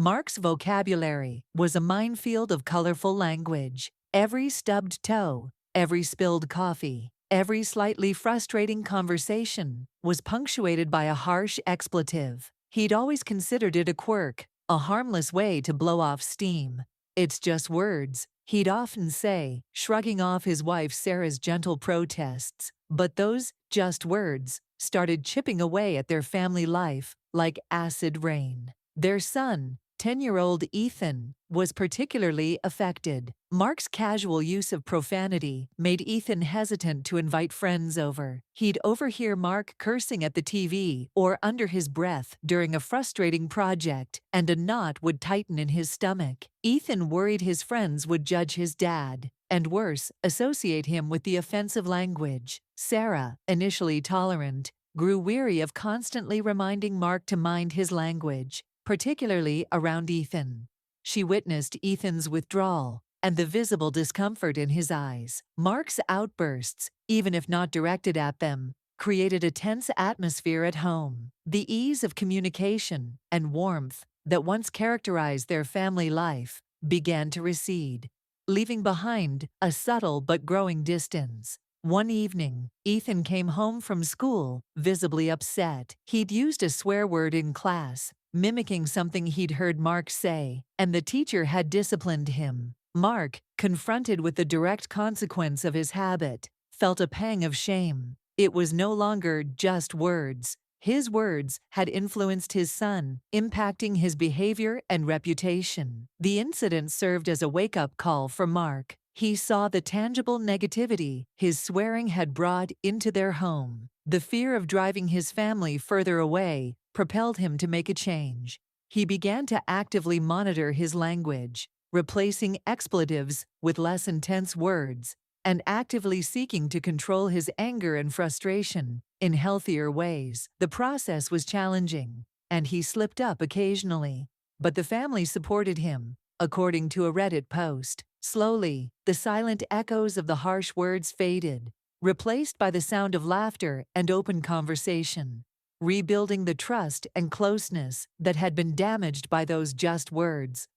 Mark's vocabulary was a minefield of colorful language. Every stubbed toe, every spilled coffee, every slightly frustrating conversation was punctuated by a harsh expletive. He'd always considered it a quirk, a harmless way to blow off steam. "It's just words," he'd often say, shrugging off his wife Sarah's gentle protests. But those just words started chipping away at their family life like acid rain. Their son, 10-year-old Ethan, was particularly affected. Mark's casual use of profanity made Ethan hesitant to invite friends over. He'd overhear Mark cursing at the TV or under his breath during a frustrating project, and a knot would tighten in his stomach. Ethan worried his friends would judge his dad, and worse, associate him with the offensive language. Sarah, initially tolerant, grew weary of constantly reminding Mark to mind his language, particularly around Ethan. She witnessed Ethan's withdrawal and the visible discomfort in his eyes. Mark's outbursts, even if not directed at them, created a tense atmosphere at home. The ease of communication and warmth that once characterized their family life began to recede, leaving behind a subtle but growing distance. One evening, Ethan came home from school, visibly upset. He'd used a swear word in class, mimicking something he'd heard Mark say, and the teacher had disciplined him. Mark, confronted with the direct consequence of his habit, felt a pang of shame. It was no longer just words. His words had influenced his son, impacting his behavior and reputation. The incident served as a wake-up call for Mark. He saw the tangible negativity his swearing had brought into their home. The fear of driving his family further away propelled him to make a change. He began to actively monitor his language, replacing expletives with less intense words, and actively seeking to control his anger and frustration in healthier ways. The process was challenging, and he slipped up occasionally, but the family supported him, according to a Reddit post. Slowly, the silent echoes of the harsh words faded, replaced by the sound of laughter and open conversation, rebuilding the trust and closeness that had been damaged by those just words.